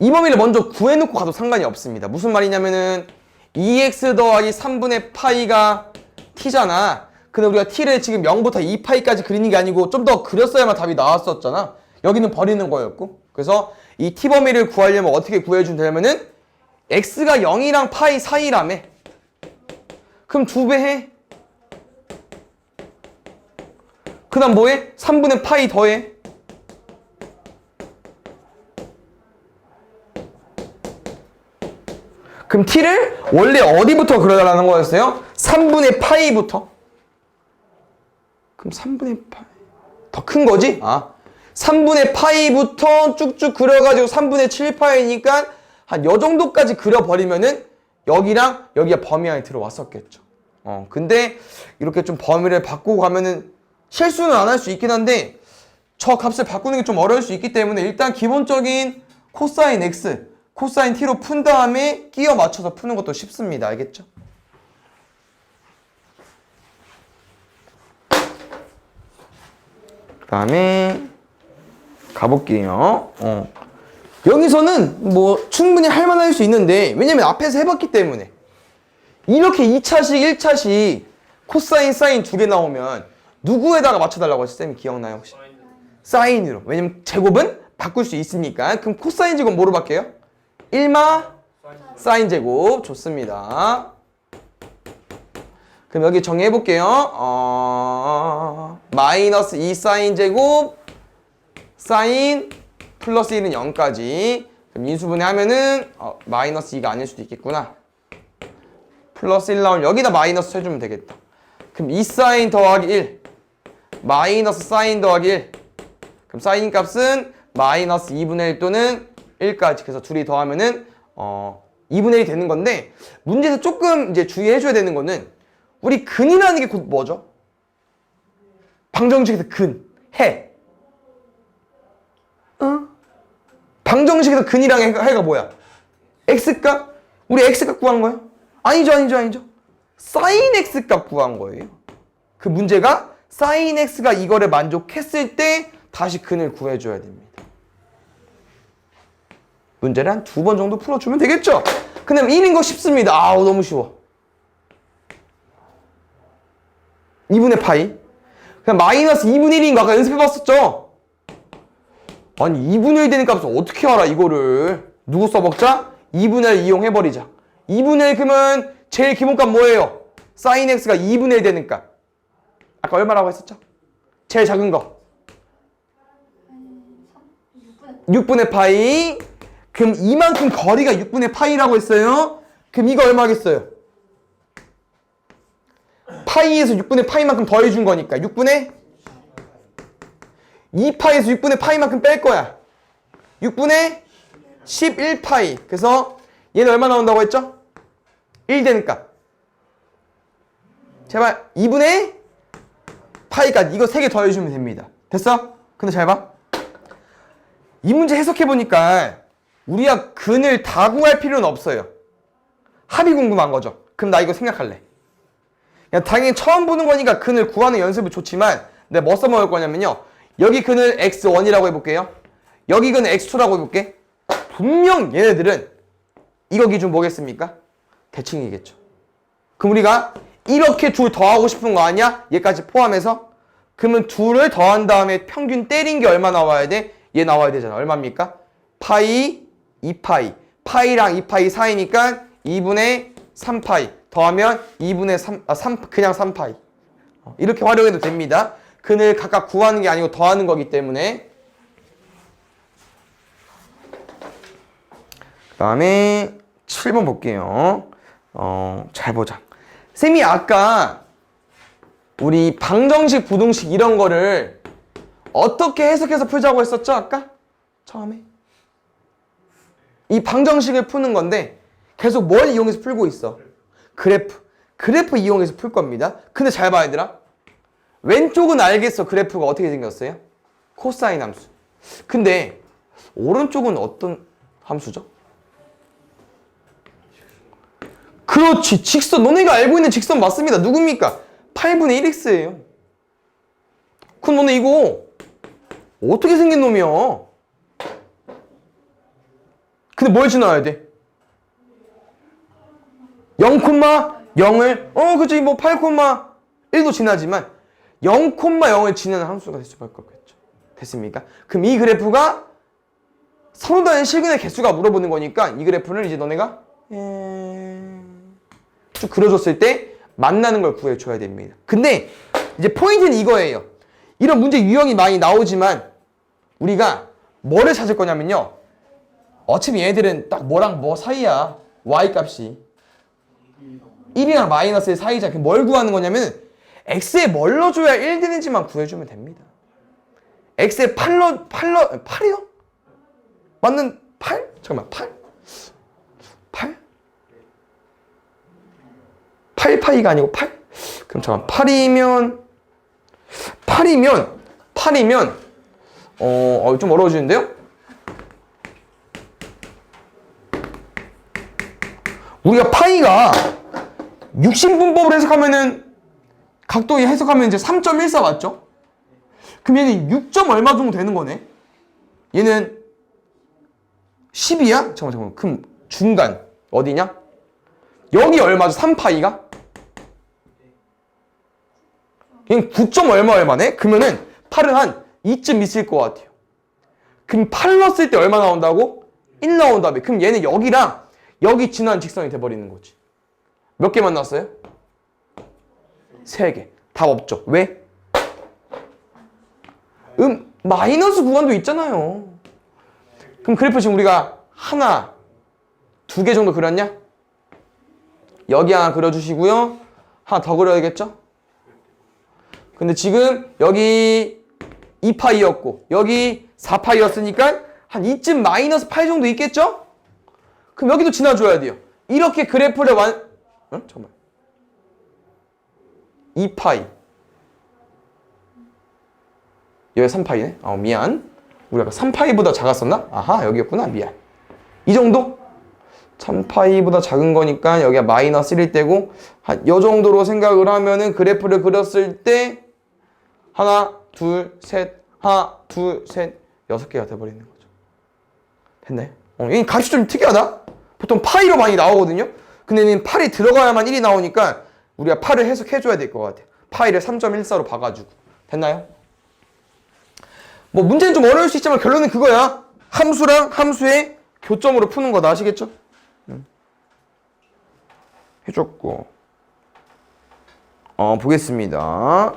이 범위를 먼저 구해놓고 가도 상관이 없습니다. 무슨 말이냐면은 2x 더하기 3분의 파이가 t잖아. 근데 우리가 t를 지금 0부터 2파이까지 그리는 게 아니고 좀 더 그렸어야만 답이 나왔었잖아. 여기는 버리는 거였고. 그래서 이 t 범위를 구하려면 어떻게 구해준다면은 x가 0이랑 파이 사이라며. 그럼 2배 해. 그 다음 뭐해? 3분의 파이 더해. 그럼 t를 원래 어디부터 그려달라는 거였어요? 3분의 파이부터. 그럼 3분의 파이 더 큰 거지? 3분의 파이부터 쭉쭉 그려가지고 3분의 7파이니까 한 요 정도까지 그려버리면은 여기랑 여기가 범위 안에 들어왔었겠죠. 근데 이렇게 좀 범위를 바꾸고 가면은 실수는 안 할 수 있긴 한데 저 값을 바꾸는 게 좀 어려울 수 있기 때문에 일단 기본적인 코사인 x, 코사인 t로 푼 다음에 끼워 맞춰서 푸는 것도 쉽습니다. 알겠죠? 그 다음에 가볼게요. 여기서는 뭐 충분히 할만할 수 있는데 왜냐면 앞에서 해봤기 때문에 이렇게 2차식, 1차식 코사인, 사인 두 개 나오면 누구에다가 맞춰달라고 했어? 쌤이 기억나요 혹시? 사인으로. 왜냐면 제곱은 바꿀 수 있으니까. 그럼 코사인 제곱 뭐로 바뀌어요? 1마 사인 제곱. 좋습니다. 그럼 여기 정리해볼게요. 마이너스 2 사인 제곱 사인 플러스 1은 0까지. 그럼 인수분해 하면은 마이너스 2가 아닐 수도 있겠구나. 플러스 1 나오면 여기다 마이너스 해주면 되겠다. 그럼 2 사인 더하기 1 마이너스 사인 더하기 1. 그럼 사인 값은 마이너스 2분의 1 또는 1까지. 그래서 둘이 더하면은 2분의 1이 되는 건데 문제에서 조금 이제 주의해줘야 되는 거는 우리 근이라는 게 곧 뭐죠? 방정식에서 근, 해. 방정식에서 근이랑 해가 뭐야? x값? 우리 x값 구한 거예요? 아니죠. 사인 x값 구한 거예요. 그 문제가 사인 x가 이거를 만족했을 때 다시 근을 구해줘야 됩니다. 문제를 한 2번 정도 풀어주면 되겠죠? 근데 1인 거 쉽습니다. 아우 너무 쉬워. 2분의 파이. 그냥 마이너스 2분의 1인 거 아까 연습해봤었죠? 아니 2분의 1 되는 값을 어떻게 알아 이거를. 누구 써먹자? 2분의 1 이용해버리자. 2분의 1 그러면 제일 기본값 뭐예요? 사인 x가 2분의 1 되는 값. 아까 얼마라고 했었죠? 제일 작은 거 6분의 파이. 그럼 이만큼 거리가 6분의 파이라고 했어요. 그럼 이거 얼마겠어요? 파이에서 6분의 파이만큼 더해준 거니까 6분의 2파이에서 6분의 파이만큼 뺄 거야. 6분의 11파이. 그래서 얘는 얼마 나온다고 했죠? 1 되는 값. 제발 2분의 파이까지 이거 3개 더해주면 됩니다. 됐어? 근데 잘 봐. 이 문제 해석해보니까 우리가 근을 다 구할 필요는 없어요. 합이 궁금한 거죠. 그럼 나 이거 생각할래. 그냥 당연히 처음 보는 거니까 근을 구하는 연습이 좋지만 내가 뭐 써먹을 거냐면요. 여기 근을 x1이라고 해볼게요. 여기 근을 x2라고 해볼게. 분명 얘네들은 이거 기준 뭐겠습니까? 대칭이겠죠. 그럼 우리가 이렇게 둘 더하고 싶은 거 아니야? 얘까지 포함해서? 그러면 둘을 더한 다음에 평균 때린 게 얼마 나와야 돼? 얘 나와야 되잖아. 얼마입니까? 파이, 2파이. 파이랑 2파이 사이니까 2분의 3파이. 더하면 2분의 3, 그냥 3파이. 이렇게 활용해도 됩니다. 근을 각각 구하는 게 아니고 더하는 거기 때문에. 그 다음에 7번 볼게요. 잘 보자. 쌤이 아까 우리 방정식, 부등식 이런 거를 어떻게 해석해서 풀자고 했었죠? 아까? 처음에? 이 방정식을 푸는 건데 계속 뭘 이용해서 풀고 있어? 그래프 이용해서 풀 겁니다. 근데 잘 봐 얘들아. 왼쪽은 알겠어. 그래프가 어떻게 생겼어요? 코사인 함수. 근데 오른쪽은 어떤 함수죠? 그렇지. 직선. 너네가 알고 있는 직선 맞습니다. 누굽니까? 8분의 1x예요. 그럼 너네 이거 어떻게 생긴 놈이야? 근데 뭘 지나야 돼? 0,0을 그치 뭐 8,1도 지나지만 0,0을 지나는 함수가 될 수밖에 없겠죠. 됐습니까? 그럼 이 그래프가 서로 다른 실근의 개수가 물어보는 거니까 이 그래프를 이제 너네가 쭉 그려줬을 때 만나는 걸 구해줘야 됩니다. 근데 이제 포인트는 이거예요. 이런 문제 유형이 많이 나오지만 우리가 뭐를 찾을 거냐면요. 어차피 얘네들은 딱 뭐랑 뭐 사이야. y값이 1이랑 마이너스의 사이자. 뭘 구하는 거냐면 x에 뭘 넣어줘야 1 되는지만 구해주면 됩니다. x에 8이요? 맞는 8? 잠깐만 8? 8파이가 아니고 8? 그럼 잠깐만 8이면 좀 어려워지는데요? 우리가 파이가 육신분법을 해석하면은 각도에 해석하면 이제 3.14 맞죠? 그럼 얘는 6점 얼마 정도 되는 거네? 얘는 10이야? 잠깐만. 그럼 중간 어디냐? 여기 얼마죠? 3파이가? 얘는 9점 얼마네? 그러면은 8은 한 2쯤 있을 것 같아요. 그럼 8 넣었을 때 얼마 나온다고? 1 나온다며. 그럼 얘는 여기랑 여기 지난 직선이 돼버리는 거지. 몇 개 만났어요? 3개. 답 없죠. 왜? 마이너스 구간도 있잖아요. 그럼 그래프 지금 우리가 하나, 2개 정도 그렸냐? 여기 하나 그려주시고요. 하나 더 그려야겠죠? 근데 지금 여기 2파이였고 여기 4파이였으니까 한 2쯤 마이너스 8 정도 있겠죠? 그럼 여기도 지나줘야 돼요. 이렇게 그래프를 잠깐만. 2파이. 여기 3파이네? 미안. 우리 아까 3파이보다 작았었나? 아하, 여기였구나. 미안. 이 정도? 3파이보다 작은 거니까 여기가 마이너스 1일 때고 한 요 정도로 생각을 하면은 그래프를 그렸을 때 하나, 둘, 셋, 하나, 둘, 셋, 6개가 돼버리는 거죠. 됐나요? 이 값이 좀 특이하다? 보통 파이로 많이 나오거든요? 근데 얘는 8이 들어가야만 1이 나오니까 우리가 8을 해석해줘야 될 것 같아요. 파이를 3.14로 봐가지고. 됐나요? 뭐 문제는 좀 어려울 수 있지만 결론은 그거야. 함수랑 함수의 교점으로 푸는 거다. 아시겠죠? 해줬고. 보겠습니다.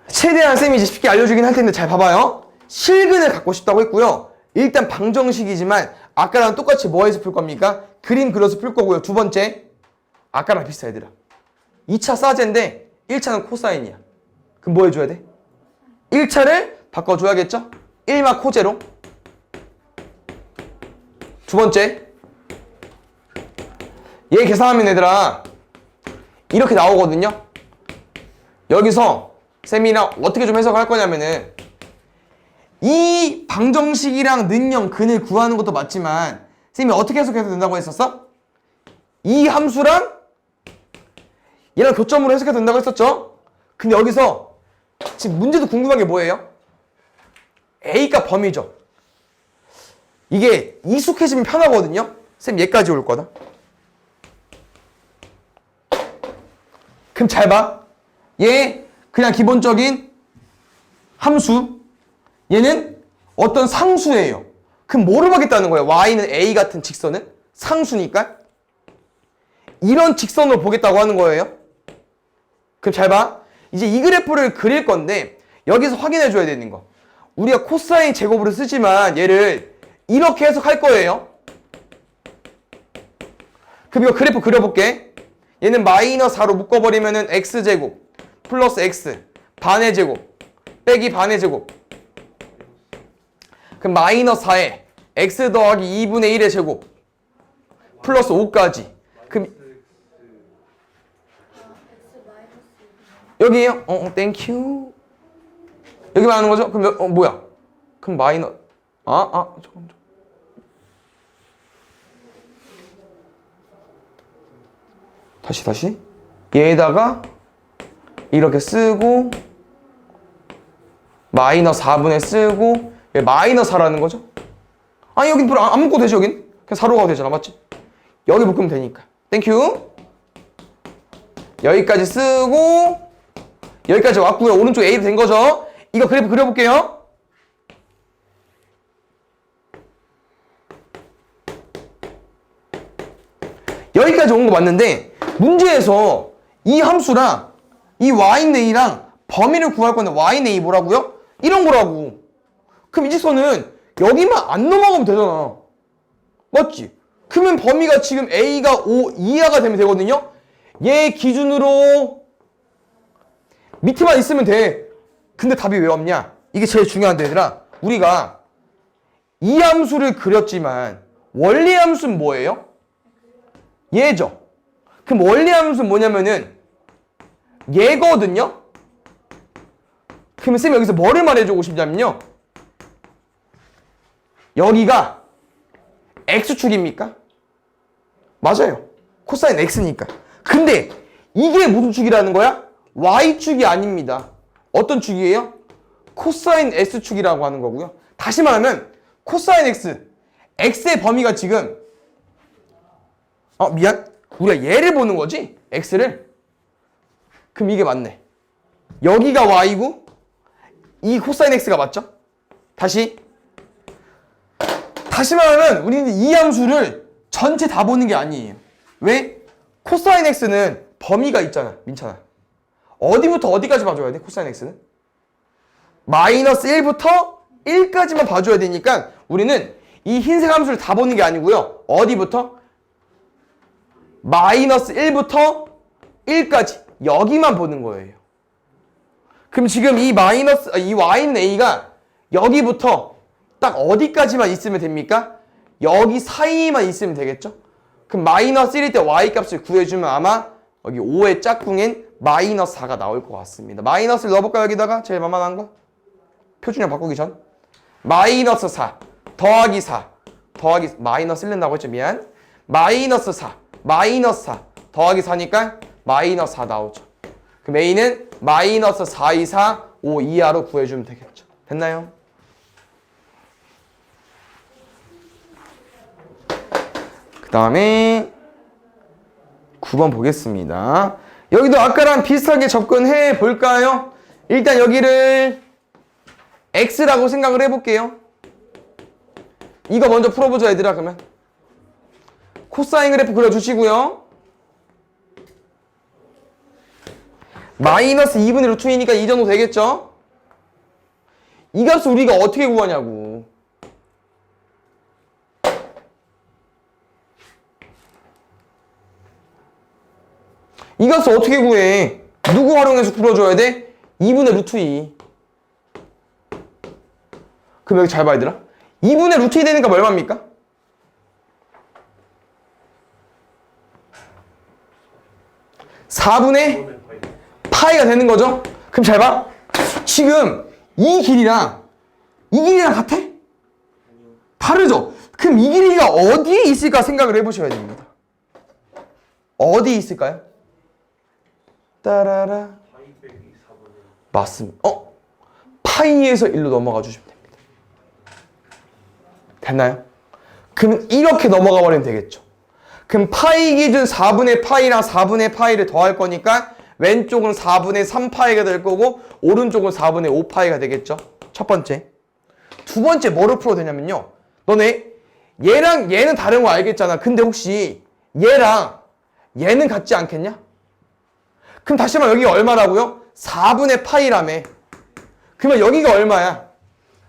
최대한 쌤이 이제 쉽게 알려주긴 할 텐데 잘 봐봐요. 실근을 갖고 싶다고 했고요. 일단 방정식이지만 아까랑 똑같이 뭐 해서 풀 겁니까? 그림 그려서 풀 거고요. 두 번째, 아까랑 비슷해 얘들아. 2차 사제인데 1차는 코사인이야. 그럼 뭐 해줘야 돼? 1차를 바꿔줘야겠죠? 1마 코제로. 두 번째, 얘 계산하면 얘들아 이렇게 나오거든요. 여기서 쌤이랑 어떻게 좀 해석할 거냐면은 이 방정식이랑 능령 근을 구하는 것도 맞지만 쌤이 어떻게 해석해도 된다고 했었어? 이 함수랑 얘랑 교점으로 해석해도 된다고 했었죠? 근데 여기서 지금 문제도 궁금한 게 뭐예요? A가 범위죠. 이게 익숙해지면 편하거든요. 쌤 얘까지 올 거다. 그럼 잘 봐. 얘 그냥 기본적인 함수. 얘는 어떤 상수예요. 그럼 뭐를 하겠다는 거예요? y는 a 같은 직선은? 상수니까. 이런 직선으로 보겠다고 하는 거예요. 그럼 잘 봐. 이제 이 그래프를 그릴 건데 여기서 확인해 줘야 되는 거. 우리가 코사인 제곱으로 쓰지만 얘를 이렇게 해석할 거예요. 그럼 이거 그래프 그려볼게. 얘는 마이너스 4로 묶어버리면은 x제곱 플러스 x 반의 제곱 빼기 반의 제곱. 그럼 마이너스 4에 x 더하기 2분의 1의 제곱 플러스 5까지. 그럼 여기에요? 땡큐. 여기만 하는 거죠? 그럼 뭐야? 그럼 잠깐만. 다시. 얘에다가 이렇게 쓰고 마이너스 4분의 쓰고 얘 마이너스 4라는 거죠? 아니 여긴 별로 안 묶어도 되지. 여긴 그냥 4로 가도 되잖아. 맞지? 여기 묶으면 되니까. 땡큐. 여기까지 쓰고 여기까지 왔고요. 오른쪽 A로 된 거죠? 이거 그래프 그려볼게요. 여기까지 온 거 맞는데 문제에서 이 함수랑 이 y는 a랑 범위를 구할 건데 y는 a 뭐라고요? 이런 거라고. 그럼 이 직선은 여기만 안 넘어가면 되잖아. 맞지? 그러면 범위가 지금 a가 5 이하가 되면 되거든요. 얘 기준으로 밑에만 있으면 돼. 근데 답이 왜 없냐? 이게 제일 중요한데 얘들아. 우리가 이 함수를 그렸지만 원리 함수는 뭐예요? 얘죠. 그럼 원리 함수는 뭐냐면은 얘거든요. 그러면 쌤이 여기서 뭐를 말해주고 싶냐면요. 여기가 x축입니까? 맞아요. 코사인 x니까. 근데 이게 무슨 축이라는 거야? y축이 아닙니다. 어떤 축이에요? 코사인 s축이라고 하는 거고요. 다시 말하면 코사인 x, x의 범위가 지금 미안. 우리가 얘를 보는 거지? x를. 그럼 이게 맞네. 여기가 y고 이 코사인 x가 맞죠? 다시 말하면 우리는 이 함수를 전체 다 보는 게 아니에요. 왜? 코사인 x는 범위가 있잖아. 민찬아. 어디부터 어디까지 봐줘야 돼? 코사인 x는? 마이너스 1부터 1까지만 봐줘야 되니까 우리는 이 흰색 함수를 다 보는 게 아니고요. 어디부터? 마이너스 1부터 1까지 여기만 보는 거예요. 그럼 지금 이 y는 a가 여기부터 딱 어디까지만 있으면 됩니까? 여기 사이만 있으면 되겠죠? 그럼 마이너스 1일 때 y 값을 구해주면 아마 여기 5의 짝꿍엔 마이너스 4가 나올 것 같습니다. 마이너스를 넣어볼까요? 여기다가 제일 만만한 거? 표준형 바꾸기 전 마이너스 4 더하기 4 더하기 마이너스 1 낸다고 했죠? 미안. 마이너스 4 마이너스 4 더하기 4니까 마이너스 4 나오죠. 그럼 a는 마이너스 4, 2, 4, 5 이하로 구해주면 되겠죠. 됐나요? 그 다음에 9번 보겠습니다. 여기도 아까랑 비슷하게 접근해 볼까요? 일단 여기를 x라고 생각을 해볼게요. 이거 먼저 풀어보자 얘들아. 그러면 코사인 그래프 그려주시고요. 마이너스 2분의 루트 2니까 이 정도 되겠죠? 이 값을 우리가 어떻게 구하냐고. 이 값을 어떻게 구해? 누구 활용해서 풀어줘야 돼? 2분의 루트 2. 그럼 여기 잘 봐 얘들아. 2분의 루트 2 되니까 얼마입니까? (4분의) 파이가 되는 거죠? 그럼 잘 봐. 지금 이 길이랑 같아? 다르죠? 그럼 이 길이가 어디에 있을까 생각을 해보셔야 됩니다. 어디에 있을까요? 따라라. 맞습니다. 파이에서 1로 넘어가 주시면 됩니다. 됐나요? 그러면 이렇게 넘어가 버리면 되겠죠. 그럼 파이 기준 4분의 파이랑 4분의 파이를 더할 거니까 왼쪽은 4분의 3파이가 될 거고 오른쪽은 4분의 5파이가 되겠죠. 첫 번째. 두 번째 뭐를 풀어도 되냐면요. 너네 얘랑 얘는 다른 거 알겠잖아. 근데 혹시 얘랑 얘는 같지 않겠냐? 그럼 다시 말하면 여기가 얼마라고요? 4분의 파이라며. 그러면 여기가 얼마야?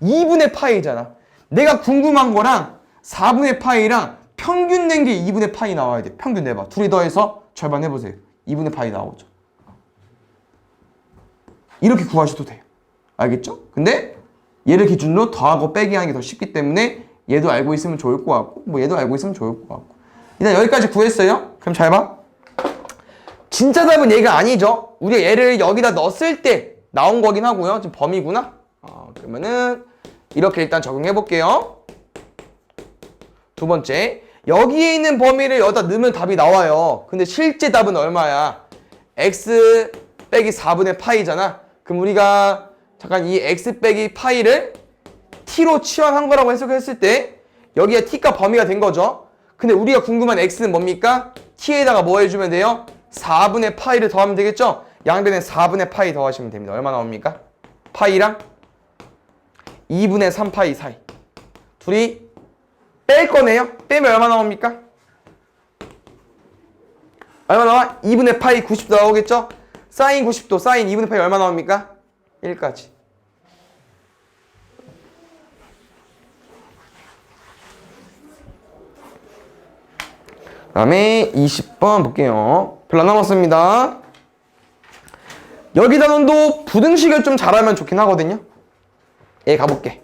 2분의 파이잖아. 내가 궁금한 거랑 4분의 파이랑 평균 낸 게 2분의 파이 나와야 돼. 평균 내봐. 둘이 더해서 절반 해보세요. 2분의 파이 나오죠. 이렇게 구하셔도 돼요. 알겠죠? 근데 얘를 기준으로 더하고 빼기 하는 게 더 쉽기 때문에 얘도 알고 있으면 좋을 것 같고 뭐 얘도 알고 있으면 좋을 것 같고. 일단 여기까지 구했어요. 그럼 잘 봐. 진짜 답은 얘가 아니죠. 우리가 얘를 여기다 넣었을 때 나온 거긴 하고요. 지금 범위구나. 그러면은 이렇게 일단 적용해 볼게요. 두 번째, 여기에 있는 범위를 여기다 넣으면 답이 나와요. 근데 실제 답은 얼마야? x 빼기 4분의 파이잖아. 그럼 우리가 잠깐 이 x 빼기 파이를 t로 치환한 거라고 해석했을 때 여기에 t가 범위가 된 거죠. 근데 우리가 궁금한 x는 뭡니까? t에다가 뭐 해주면 돼요? 4분의 파이를 더하면 되겠죠? 양변에 4분의 파이 더하시면 됩니다. 얼마 나옵니까? 파이랑 2분의 3파이 사이. 둘이 뺄 거네요? 빼면 얼마 나옵니까? 얼마 나와? 2분의 파이 90도 나오겠죠? 사인 90도, 사인 2분의 파이 얼마 나옵니까? 1까지. 그 다음에 20번 볼게요. 별로 안 남았습니다. 여기 단원도 부등식을 좀 잘하면 좋긴 하거든요. 예, 가볼게.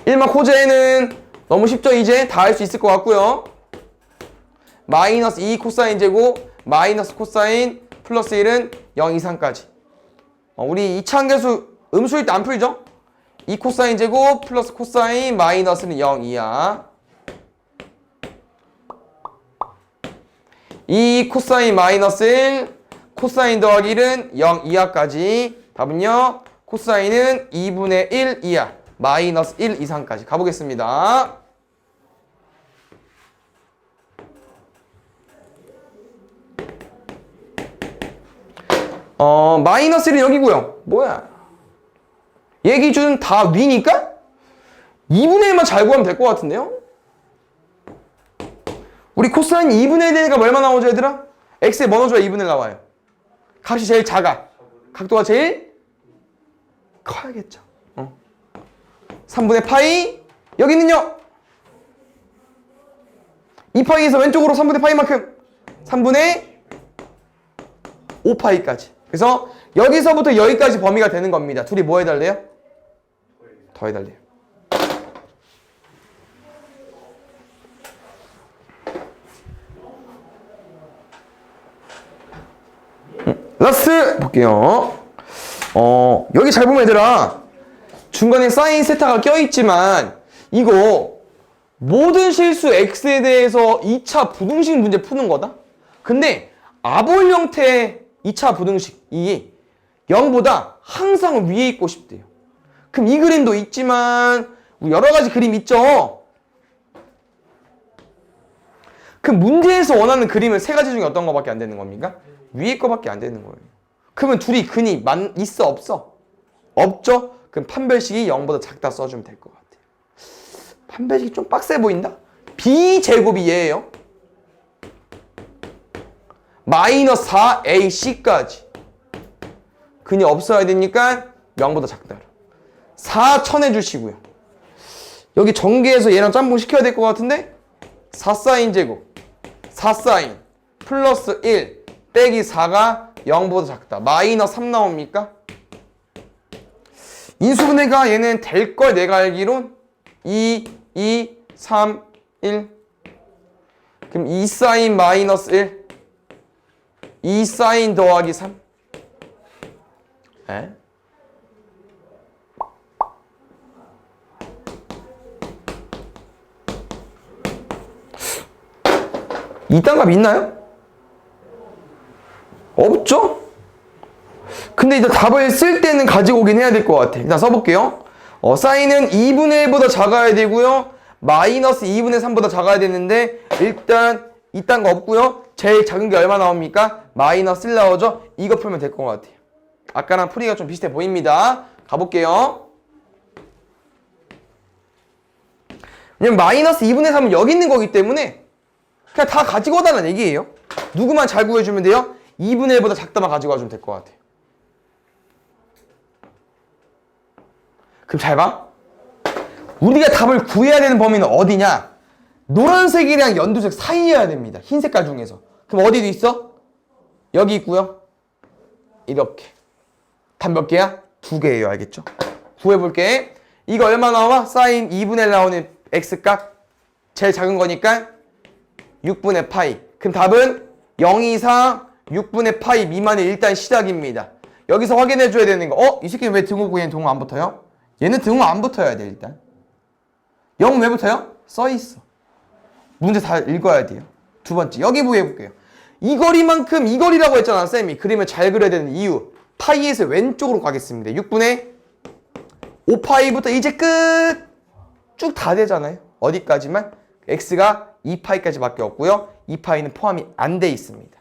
1만 코제는 너무 쉽죠? 이제 다 할 수 있을 것 같고요. 마이너스 2 코사인 제곱 마이너스 코사인 플러스 1은 0 이상까지. 우리 이차함계수 음수일 때 안 풀죠? 2 코사인 제곱 플러스 코사인 마이너스는 0이야. 2 코사인 마이너스 1 코사인 더하기 1은 0 이하까지. 답은요. 코사인은 2분의 1 이하 마이너스 1 이상까지 가보겠습니다. 마이너스 1은 여기고요. 뭐야? 얘 기준 다 위니까 2분의 1만 잘 구하면 될 것 같은데요? 우리 코사인 2분의 1 되니까 얼마 나오죠, 얘들아? x에 뭐 넣어줘야 2분의 1 나와요? 값이 제일 작아. 각도가 제일 커야겠죠. 3분의 파이. 여기는요. 2파이에서 왼쪽으로 3분의 파이만큼 3분의 5파이까지. 그래서 여기서부터 여기까지 범위가 되는 겁니다. 둘이 뭐 해달래요? 더 해달래요. 라스트 볼게요. 여기 잘 보면 얘들아 중간에 사인 세타가 껴있지만 이거 모든 실수 x에 대해서 2차 부등식 문제 푸는 거다. 근데 아볼 형태의 2차 부등식이 0보다 항상 위에 있고 싶대요. 그럼 이 그림도 있지만 여러 가지 그림 있죠. 그 문제에서 원하는 그림은 세 가지 중에 어떤 거밖에 안 되는 겁니까? 위에 거밖에 안 되는 거예요. 그러면 둘이 근이 있어 없어? 없죠? 그럼 판별식이 0보다 작다 써주면 될 것 같아요. 판별식이 좀 빡세 보인다? b제곱이 얘예요. 마이너스 4ac까지. 근이 없어야 되니까 0보다 작다. 4 쳐내주시고요. 여기 전개해서 얘랑 짬뽕 시켜야 될 것 같은데 4사인 제곱 4사인 플러스 1 빼기 4가 0보다 작다. 마이너스 3 나옵니까? 인수분해가 얘는 될 걸 내가 알기론 2, 2, 3, 1. 그럼 2사인 마이너스 1 2사인 더하기 3. 에? 이딴 값 있나요? 없죠? 근데 이제 답을 쓸 때는 가지고 오긴 해야 될 것 같아. 일단 써볼게요. 사인은 2분의 1보다 작아야 되고요. 마이너스 2분의 3보다 작아야 되는데 일단 이딴 거 없고요. 제일 작은 게 얼마 나옵니까? 마이너스 1 나오죠? 이거 풀면 될 것 같아요. 아까랑 풀이가 좀 비슷해 보입니다. 가볼게요. 왜냐면 마이너스 2분의 3은 여기 있는 거기 때문에 그냥 다 가지고 와달라는 얘기예요. 누구만 잘 구해주면 돼요? 2분의 1보다 작다만 가지고 와주면 될 것 같아요. 그럼 잘 봐. 우리가 답을 구해야 되는 범위는 어디냐? 노란색이랑 연두색 사이여야 됩니다. 흰 색깔 중에서. 그럼 어디도 있어? 여기 있고요. 이렇게. 답 몇 개야? 2개예요. 알겠죠? 구해볼게. 이거 얼마 나와? 사인 2분의 1 나오는 x값. 제일 작은 거니까 6분의 파이. 그럼 답은 0 이상 6분의 파이 미만이 일단 시작입니다. 여기서 확인해줘야 되는 거. 이 새끼는 왜 등호고 얘는 등호 안 붙어요? 얘는 등호 안 붙어야 돼 일단. 0 왜 붙어요? 써있어. 문제 다 읽어야 돼요. 두 번째 여기 부여해볼게요. 이 거리만큼 이 거리라고 했잖아 쌤이. 그림을 잘 그려야 되는 이유. 파이에서 왼쪽으로 가겠습니다. 6분의 5파이부터 이제 끝! 쭉 다 되잖아요. 어디까지만? x가 2파이까지 밖에 없고요. 2파이는 포함이 안 돼 있습니다.